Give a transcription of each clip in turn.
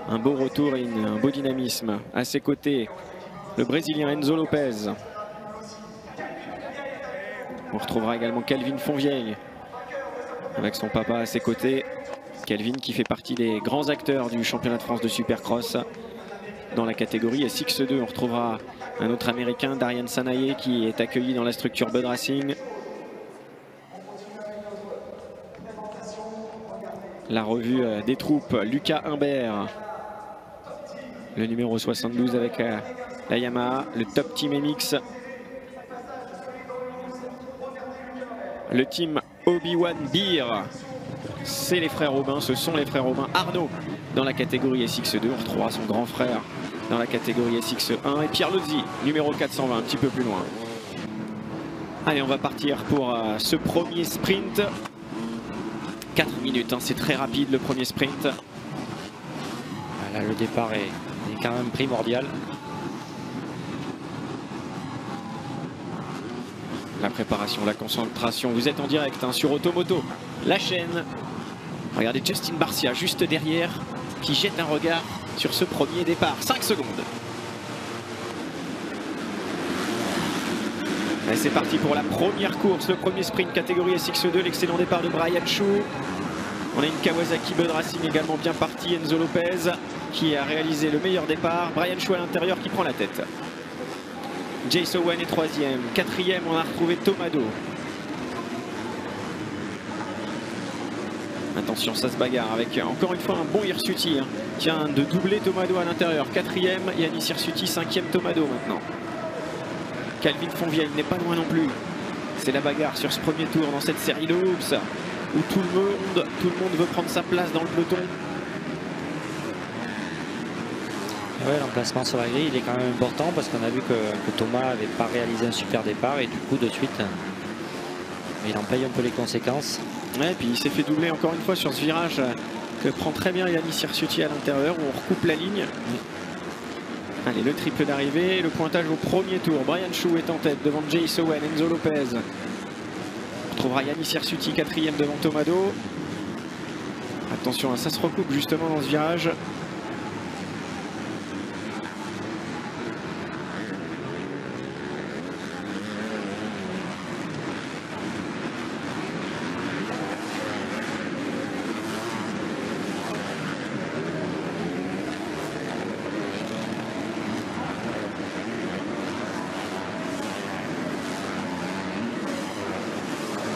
Un beau retour et un beau dynamisme. À ses côtés, le Brésilien Enzo Lopez. On retrouvera également Kelvin Fonvieille avec son papa à ses côtés. Kelvin qui fait partie des grands acteurs du championnat de France de Supercross. Dans la catégorie SX2, on retrouvera un autre américain, Darian Sanaye, qui est accueilli dans la structure Bud Racing. La revue des troupes, Lucas Humbert, le numéro 72 avec la Yamaha, le Top Team MX. Le team Obi-Wan Beer, c'est les frères Robin, ce sont les frères Robin. Arnaud dans la catégorie SX2, on retrouvera son grand frère dans la catégorie SX1 et Pierre Lozzi, numéro 420, un petit peu plus loin. Allez, on va partir pour ce premier sprint. 4 minutes, hein, c'est très rapide le premier sprint. Là, le départ est quand même primordial. La préparation, la concentration, vous êtes en direct hein, sur Automoto, la chaîne. Regardez Justin Barcia juste derrière qui jette un regard sur ce premier départ. 5 secondes. Et c'est parti pour la première course, le premier sprint catégorie SX2, l'excellent départ de Brian Chou. On a une Kawasaki Bud Racing également bien partie, Enzo Lopez qui a réalisé le meilleur départ. Brian Chou à l'intérieur qui prend la tête. Jace Owen est 3e. 4e, on a retrouvé Tomado. Attention, ça se bagarre avec encore une fois un bon Hirsuti. Hein. Tiens, de doubler Tomado à l'intérieur. 4e, Yanis Hirsuti, 5e Tomado maintenant. Kelvin Fonvieille n'est pas loin non plus. C'est la bagarre sur ce premier tour dans cette série de hoops où tout le monde veut prendre sa place dans le peloton. Ouais, l'emplacement sur la grille il est quand même important parce qu'on a vu que Thomas n'avait pas réalisé un super départ et du coup de suite il en paye un peu les conséquences. Ouais, et puis il s'est fait doubler encore une fois sur ce virage que prend très bien Yanis Hirsuti à l'intérieur où on recoupe la ligne. Allez, le triple d'arrivée, le pointage au premier tour. Brian Chou est en tête devant Jace Owen, Enzo Lopez. On retrouvera Yanis Hirsuti 4e devant Tomado. Attention, ça se recoupe justement dans ce virage.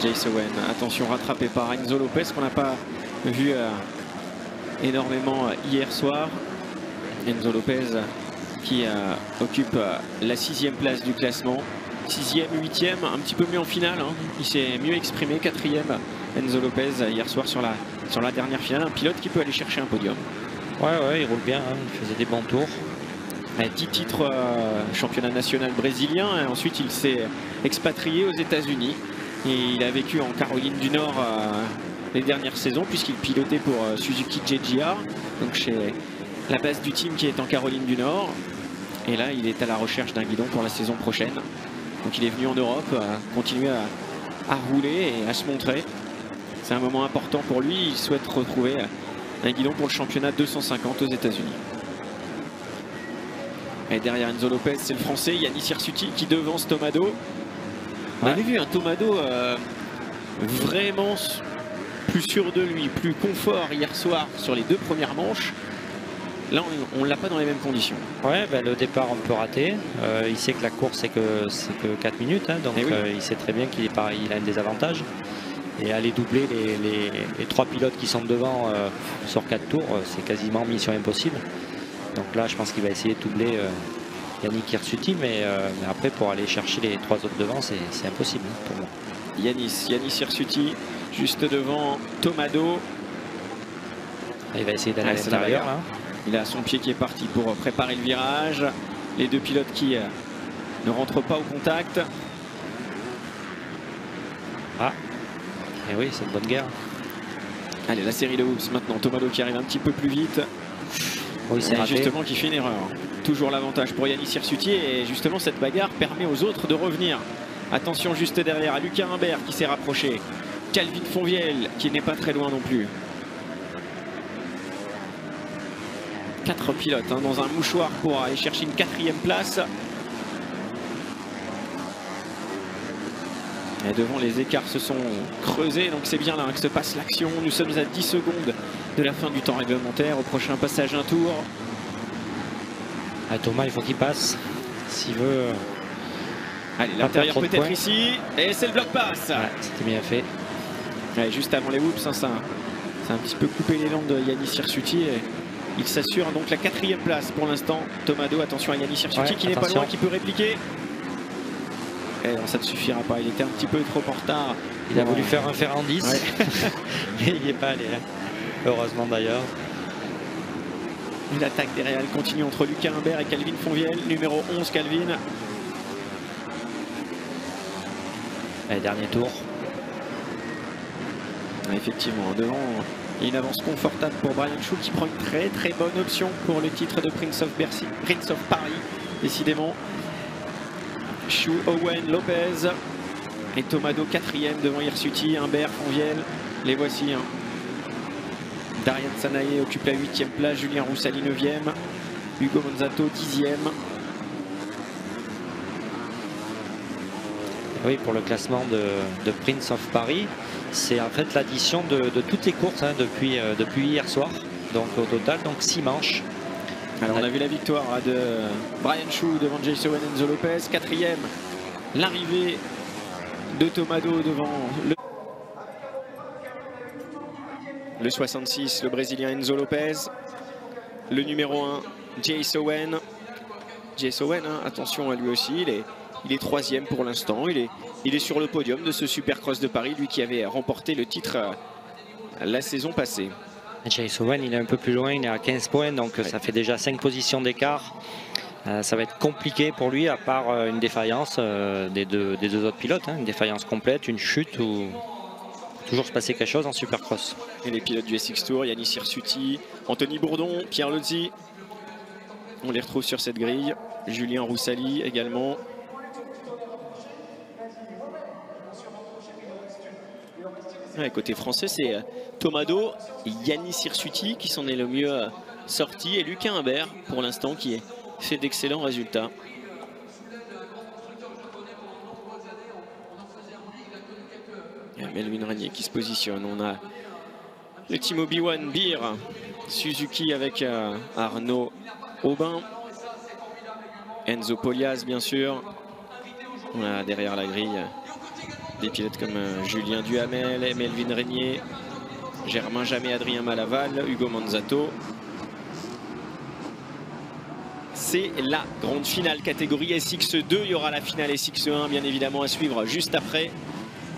Jace Owen, attention, rattrapé par Enzo Lopez qu'on n'a pas vu énormément hier soir. Enzo Lopez qui occupe la 6e place du classement. 6e, 8e, un petit peu mieux en finale. Hein. Il s'est mieux exprimé. 4e, Enzo Lopez hier soir sur la dernière finale. Un pilote qui peut aller chercher un podium. Ouais, il roule bien, hein. Il faisait des bons tours. 10 titres championnat national brésilien. Et ensuite, il s'est expatrié aux États-Unis. Et il a vécu en Caroline du Nord les dernières saisons puisqu'il pilotait pour Suzuki JGR, donc chez la base du team qui est en Caroline du Nord. Et là, il est à la recherche d'un guidon pour la saison prochaine. Donc il est venu en Europe continuer à rouler et à se montrer. C'est un moment important pour lui. Il souhaite retrouver un guidon pour le championnat 250 aux États-Unis. Et derrière Enzo Lopez, c'est le Français Yanis Hirsuti qui devance Tomado. On avait vu un Tomado vraiment plus sûr de lui, plus confort hier soir sur les 2 premières manches. Là, on ne l'a pas dans les mêmes conditions. Ouais, le départ un peu raté. Il sait que la course, c'est que 4 minutes. Hein, donc, oui. Il sait très bien qu'il a un désavantage. Et aller doubler les 3 pilotes qui sont devant sur 4 tours, c'est quasiment mission impossible. Donc là, je pense qu'il va essayer de doubler Yannick Hirsuti, mais après pour aller chercher les 3 autres devant c'est impossible pour moi. Yanis Hirsuti juste devant Tomado. Il va essayer d'aller à l'intérieur. Il a son pied qui est parti pour préparer le virage. Les 2 pilotes qui ne rentrent pas au contact. Et oui, c'est une bonne guerre. Allez, la série de hoops maintenant. Tomado qui arrive un petit peu plus vite. Oui, c'est justement qui fait une erreur. Toujours l'avantage pour Yanis Hirsuti et justement cette bagarre permet aux autres de revenir. Attention juste derrière à Lucas Humbert qui s'est rapproché. Kelvin Fonvieille qui n'est pas très loin non plus. 4 pilotes hein, dans un mouchoir pour aller chercher une 4e place. Et devant, les écarts se sont creusés, donc c'est bien là que se passe l'action. Nous sommes à 10 secondes de la fin du temps réglementaire. Au prochain passage, un tour. Ah, Thomas, il faut qu'il passe s'il veut. Allez, l'intérieur peut-être ici. Et c'est le bloc passe. Ouais, c'était bien fait. Ouais, juste avant les whoops, hein, ça a un petit peu coupé l'élan de Yannis Hirsuti. Et il s'assure donc la 4e place pour l'instant. Tomado, attention à Yannis Hirsuti qui n'est pas loin, qui peut répliquer. Et non, ça ne suffira pas, il était un petit peu trop en retard. Il a voulu faire un fer en 10, ouais. Mais il n'y est pas allé, hein. Heureusement d'ailleurs. L'attaque derrière, elle continue entre Lucas Humbert et Calvin Fonvielle. Numéro 11, Calvin. Allez, dernier tour. Effectivement, devant, une avance confortable pour Brian Chou qui prend une très très bonne option pour le titre de Prince of Paris, décidément. Chou, Owen, Lopez et Tomado 4e devant Hirsuti, Humbert, Fonvielle. Les voici. Hein. Darian Sanaé occupe la 8e place, Julien Roussali 9e, Hugo Monzato 10e. Oui, pour le classement de Prince of Paris, c'est en fait l'addition de toutes les courses hein, depuis hier soir. Donc au total, donc 6 manches. Alors on a vu la victoire de Brian Chou devant Jason Enzo Lopez, 4e. L'arrivée de Tomado devant le 66, le Brésilien Enzo Lopez. Le numéro 1, Jace Owen. Jace Owen, hein, attention à lui aussi, il est 3e pour l'instant. Il est sur le podium de ce Supercross de Paris, lui qui avait remporté le titre la saison passée. Jace Owen, il est un peu plus loin, il est à 15 points, donc ouais. Ça fait déjà 5 positions d'écart. Ça va être compliqué pour lui, à part une défaillance des deux autres pilotes, hein, une défaillance complète, une chute ou toujours se passer quelque chose en Supercross. Et les pilotes du SX Tour, Yannis Hirsuti, Anthony Bourdon, Pierre Lozzi, on les retrouve sur cette grille. Julien Roussali également. Ouais, côté français, c'est Tomado, Yannis Hirsuti qui s'en est le mieux sorti et Lucas Humbert pour l'instant qui fait d'excellents résultats. Melvin Régnier qui se positionne. On a le team Obi-Wan Beer, Suzuki avec Arnaud Aubin, Enzo Polias bien sûr. On a derrière la grille des pilotes comme Julien Duhamel, Melvin Régnier, Germain Jamet, Adrien Malaval, Hugo Monzato. C'est la grande finale catégorie SX2. Il y aura la finale SX1 bien évidemment à suivre juste après.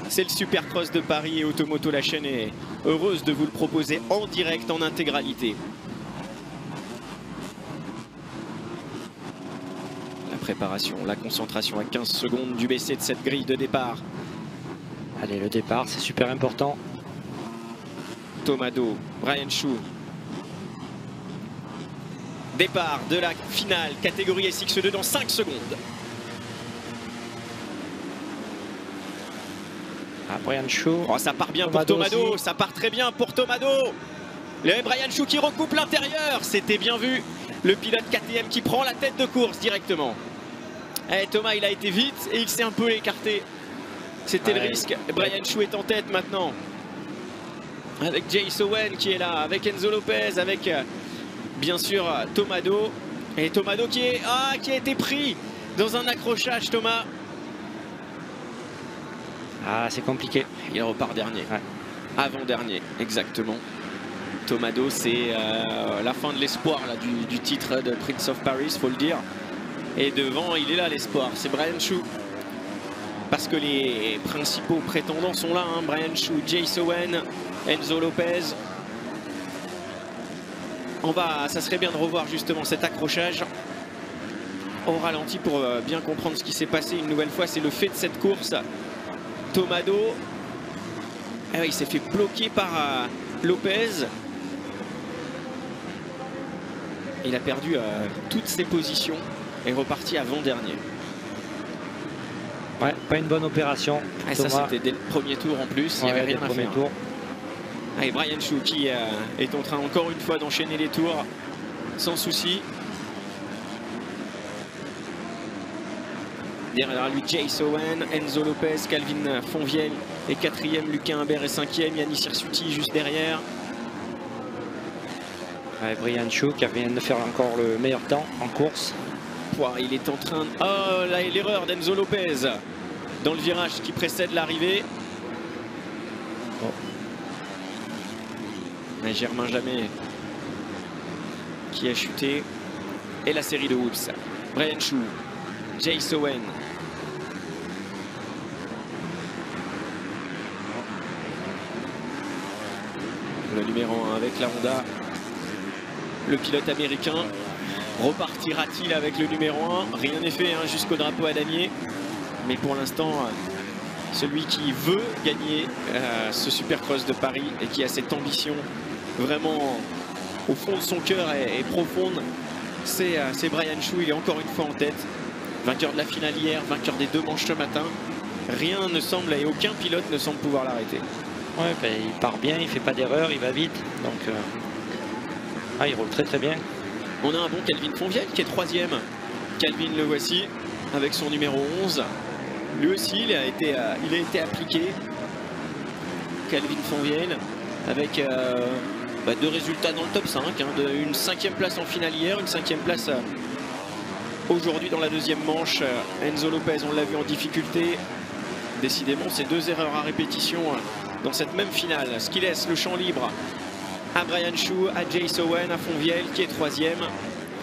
C'est le Supercross de Paris et Automoto, la chaîne est heureuse de vous le proposer en direct, en intégralité. La préparation, la concentration à 15 secondes du BC de cette grille de départ. Allez, le départ, c'est super important. Tomado, Brian Chou. Départ de la finale catégorie SX2 dans 5 secondes. Ah, Brian Chou. Oh, ça part bien pour Tomado, ça part très bien pour Tomado. Le Brian Chou qui recoupe l'intérieur, c'était bien vu. Le pilote KTM qui prend la tête de course directement. Et Thomas, il a été vite et il s'est un peu écarté. C'était le risque. Brian Chou est en tête maintenant. Avec Jace Owen qui est là, avec Enzo Lopez, avec bien sûr Tomado. Et Tomado qui a été pris dans un accrochage, Thomas. Ah, c'est compliqué. Il repart dernier. Ouais. Avant-dernier, exactement. Tomado, c'est la fin de l'espoir du titre de Prince of Paris, faut le dire. Et devant, il est là l'espoir, c'est Brian Chou. Parce que les principaux prétendants sont là, hein. Brian Chou, Jace Owen, Enzo Lopez. Ça serait bien de revoir justement cet accrochage au ralenti pour bien comprendre ce qui s'est passé une nouvelle fois. C'est le fait de cette course. Tomado, il s'est fait bloquer par Lopez. Il a perdu toutes ses positions et reparti avant-dernier. Ouais, pas une bonne opération. Et ça, c'était dès le premier tour en plus. Il n'y avait rien à faire. Et Brian Chou qui est en train encore une fois d'enchaîner les tours. sans souci. Derrière lui, Jace Owen, Enzo Lopez, Calvin Fonvielle est 4e, Lucas Humbert est 5e, Yanis Hirsuti juste derrière. Ouais, Brian Chou qui vient de faire encore le meilleur temps en course. Il est en train de... Oh, là, l'erreur d'Enzo Lopez dans le virage qui précède l'arrivée. Oh. Mais Germain Jamet qui a chuté. Et la série de whoops. Brian Chou, Jace Owen. Le numéro 1 avec la Honda. Le pilote américain. Repartira-t-il avec le numéro 1? Rien n'est fait hein, jusqu'au drapeau à damier. Mais pour l'instant, celui qui veut gagner ce Supercross de Paris et qui a cette ambition vraiment au fond de son cœur et profonde, c'est Brian Chou. Il est encore une fois en tête. Vainqueur de la finale hier, vainqueur des 2 manches ce matin. Rien ne semble et aucun pilote ne semble pouvoir l'arrêter. Ouais, ben, il part bien, il fait pas d'erreur, il va vite. Donc, il roule très très bien. On a un bon Calvin Fonvielle qui est 3e. Calvin, le voici, avec son numéro 11. Lui aussi, il a été appliqué. Calvin Fonvielle, avec 2 résultats dans le top 5. Hein, une 5e place en finale hier, une 5e place aujourd'hui dans la 2e manche. Enzo Lopez, on l'a vu en difficulté. Décidément, c'est 2 erreurs à répétition dans cette même finale. Ce qui laisse le champ libre à Brian Chou, à Jace Owen, à Fonvielle qui est 3e.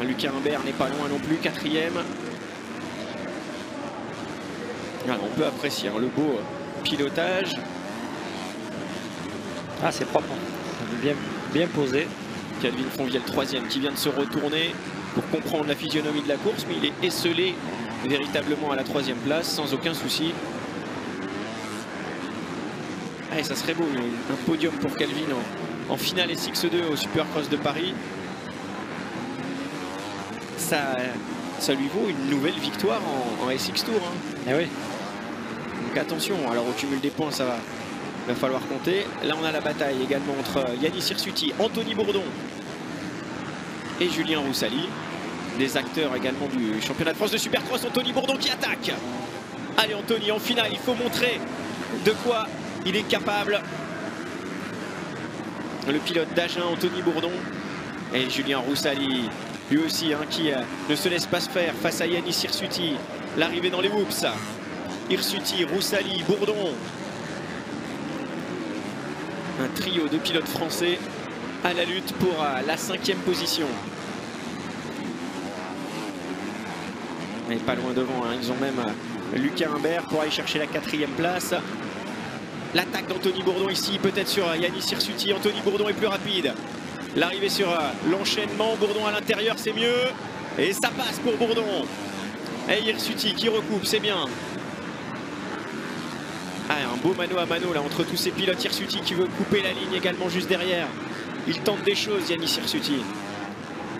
Lucas Humbert n'est pas loin non plus, 4e. Alors, on peut apprécier hein, le beau pilotage. Ah, c'est propre, bien posé. Calvin Fonvielle 3e qui vient de se retourner pour comprendre la physionomie de la course, mais il est esselé véritablement à la 3e place sans aucun souci. Allez, ça serait beau, un podium pour Calvin en finale SX2 au Supercross de Paris. Ça lui vaut une nouvelle victoire en SX Tour. Hein. Eh oui. Donc attention, alors au cumul des points, va falloir compter. Là, on a la bataille également entre Yanis Hirsuti, Anthony Bourdon et Julien Roussali. Des acteurs également du championnat de France de Supercross. Anthony Bourdon qui attaque. Allez, Anthony, en finale, il faut montrer de quoi il est capable. Le pilote d'Agen, Anthony Bourdon, et Julien Roussali, lui aussi, hein, qui ne se laisse pas se faire face à Yanis Hirsuti. L'arrivée dans les whoops. Hirsuti, Roussali, Bourdon. Un trio de pilotes français à la lutte pour la 5e position. Mais pas loin devant, hein. Ils ont même Lucas Humbert pour aller chercher la 4e place. L'attaque d'Anthony Bourdon ici, peut-être sur Yanis Hirsuti. Anthony Bourdon est plus rapide. L'arrivée sur l'enchaînement, Bourdon à l'intérieur, c'est mieux. Et ça passe pour Bourdon. Et Hirsuti qui recoupe, c'est bien. Ah, un beau mano à mano là entre tous ces pilotes. Hirsuti qui veut couper la ligne également juste derrière. Il tente des choses, Yanis Hirsuti.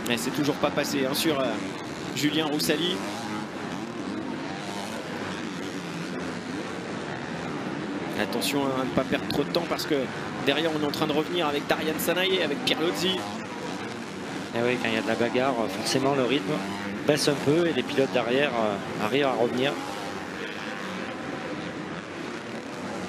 Mais c'est toujours pas passé hein, sur Julien Roussali. Attention à ne pas perdre trop de temps parce que derrière on est en train de revenir avec Darian Sanaye, avec Pierre Lozzi. Et oui, quand il y a de la bagarre, forcément le rythme baisse un peu et les pilotes derrière arrivent à revenir.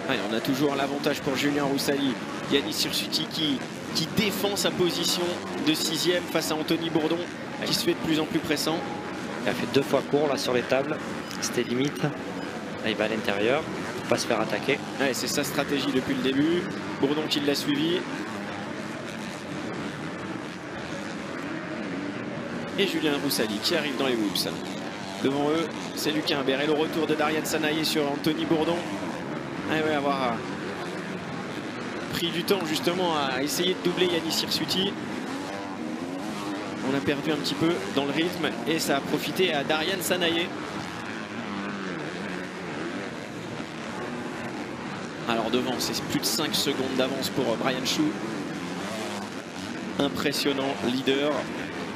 Allez, on a toujours l'avantage pour Julien Roussali. Yanis Hirsuti qui défend sa position de 6e face à Anthony Bourdon qui se fait de plus en plus pressant. Il a fait 2 fois court là sur les tables, c'était limite. Là il va à l'intérieur pour pas se faire attaquer. Ouais, c'est sa stratégie depuis le début. Bourdon qui l'a suivi. Et Julien Roussali qui arrive dans les whoops. Devant eux, c'est Lucas Humbert et le retour de Darian Sanaye sur Anthony Bourdon. Ah ouais, avoir pris du temps justement à essayer de doubler Yanis Hirsuti. On a perdu un petit peu dans le rythme et ça a profité à Darian Sanaye. Alors devant, c'est plus de 5 secondes d'avance pour Brian Chou. Impressionnant leader,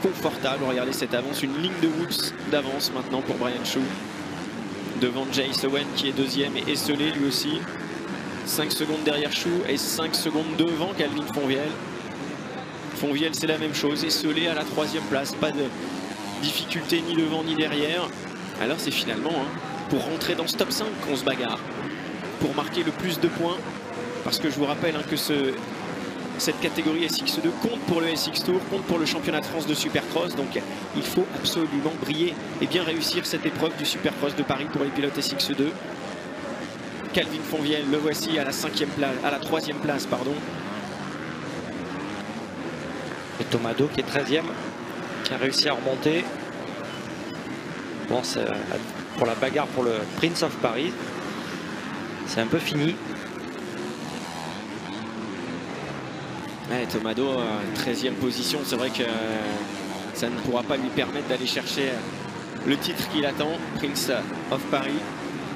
confortable. Regardez cette avance, une ligne de whoops d'avance maintenant pour Brian Chou. Devant Jace Owen qui est 2e et esselé lui aussi. 5 secondes derrière Chou et 5 secondes devant Calvin Fonvielle. Fonvielle, c'est la même chose. Et Solé à la 3e place. Pas de difficulté ni devant ni derrière. Alors c'est finalement pour rentrer dans ce top 5 qu'on se bagarre. Pour marquer le plus de points. Parce que je vous rappelle que cette catégorie SX2 compte pour le SX Tour, compte pour le championnat de France de Supercross. Donc il faut absolument briller et bien réussir cette épreuve du Supercross de Paris pour les pilotes SX2. Calvin Fonvielle, le voici à la 5e place, à la 3e place, pardon. Et Tomado qui est 13e, qui a réussi à remonter. Bon, pour la bagarre pour le Prince of Paris, c'est un peu fini. Ouais, Tomado, 13e position, c'est vrai que ça ne pourra pas lui permettre d'aller chercher le titre qu'il attend, Prince of Paris.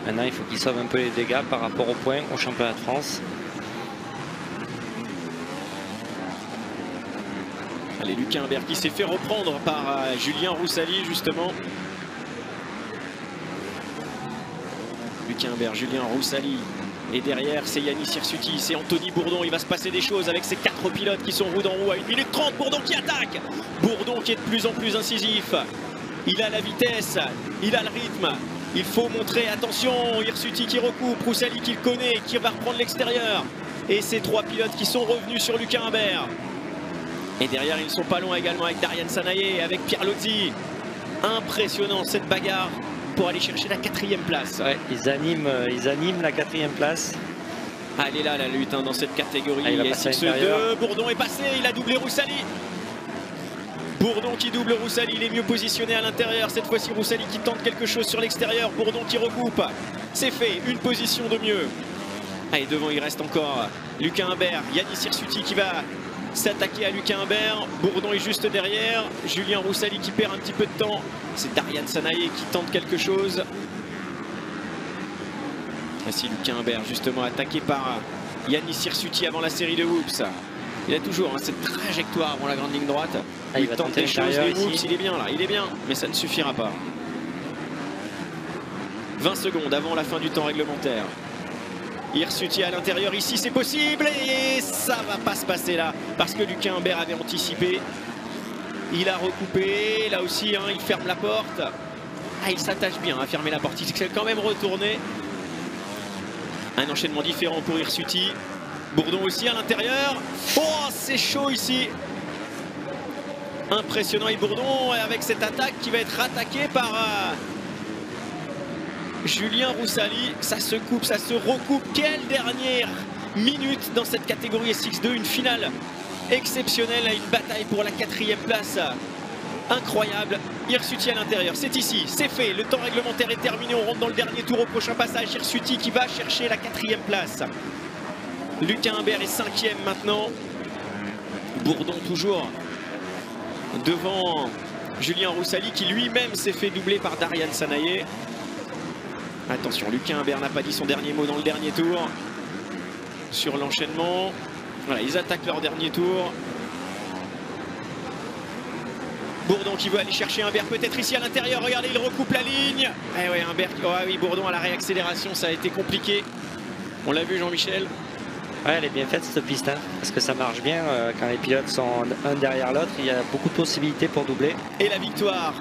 Maintenant, il faut qu'il sauve un peu les dégâts par rapport au point au championnat de France. Allez, Lucas Imbert qui s'est fait reprendre par Julien Roussali, justement. Lucas Imbert, Julien Roussali. Et derrière, c'est Yanis Hirsuti, c'est Anthony Bourdon. Il va se passer des choses avec ces 4 pilotes qui sont roue dans roue à 1 minute 30. Bourdon qui attaque. Bourdon qui est de plus en plus incisif. Il a la vitesse, il a le rythme. Il faut montrer, attention, Hirsuti qui recoupe, Roussali qui le connaît, qui va reprendre l'extérieur. Et ces 3 pilotes qui sont revenus sur Lucas Imbert. Et derrière, ils ne sont pas loin également avec Darian Sanaye, avec Pierre Lozzi. Impressionnant cette bagarre pour aller chercher la 4e place. Ouais, ils animent la 4e place. Ah, elle est là la lutte dans cette catégorie. SX2. Bourdon est passé, il a doublé Roussali. Bourdon qui double Roussali, il est mieux positionné à l'intérieur. Cette fois-ci, Roussali qui tente quelque chose sur l'extérieur. Bourdon qui recoupe. C'est fait, une position de mieux. Ah, et devant, il reste encore Lucas Imbert. Yanis Hirsuti qui va s'attaquer à Lucas Imbert. Bourdon est juste derrière. Julien Roussali qui perd un petit peu de temps. C'est Darian Sanaye qui tente quelque chose. Voici Lucas Imbert justement attaqué par Yanis Hirsuti avant la série de whoops. Il a toujours cette trajectoire avant la grande ligne droite. Ah, il tente des choses, les whoops, il est bien là, il est bien, mais ça ne suffira pas. 20 secondes avant la fin du temps réglementaire. Hirsuti à l'intérieur, ici c'est possible et ça va pas se passer là parce que Lucas Imbert avait anticipé. Il a recoupé, là aussi il ferme la porte. Ah, il s'attache bien à fermer la porte, il s'est quand même retourné. Un enchaînement différent pour Hirsuti. Bourdon aussi à l'intérieur. Oh, c'est chaud ici. Impressionnant, et Bourdon avec cette attaque qui va être attaquée par Julien Roussali. Ça se coupe, ça se recoupe. Quelle dernière minute dans cette catégorie SX2. Une finale exceptionnelle, une bataille pour la 4e place. Incroyable. Hirsuti à l'intérieur, c'est ici, c'est fait. Le temps réglementaire est terminé, on rentre dans le dernier tour au prochain passage. Hirsuti qui va chercher la 4e place. Lucas Imbert est 5e maintenant. Bourdon toujours devant Julien Roussali qui lui-même s'est fait doubler par Darian Sanaye. Attention, Lucas Imbert n'a pas dit son dernier mot dans le dernier tour. Sur l'enchaînement. Voilà, ils attaquent leur dernier tour. Bourdon qui veut aller chercher Imbert peut-être ici à l'intérieur. Regardez, il recoupe la ligne. Eh ouais, Imbert, oh oui, Bourdon à la réaccélération, ça a été compliqué. On l'a vu, Jean-Michel. Ouais, elle est bien faite cette piste, parce que ça marche bien quand les pilotes sont un derrière l'autre. Il y a beaucoup de possibilités pour doubler. Et la victoire,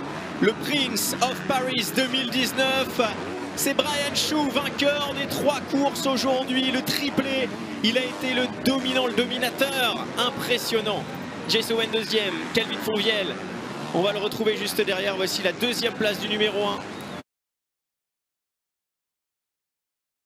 le Prince of Paris 2019. C'est Brian Chou, vainqueur des 3 courses aujourd'hui. Le triplé, il a été le dominant, le dominateur. Impressionnant. Jace Owen 2e, Calvin Fonvielle. On va le retrouver juste derrière. Voici la 2e place du numéro 1.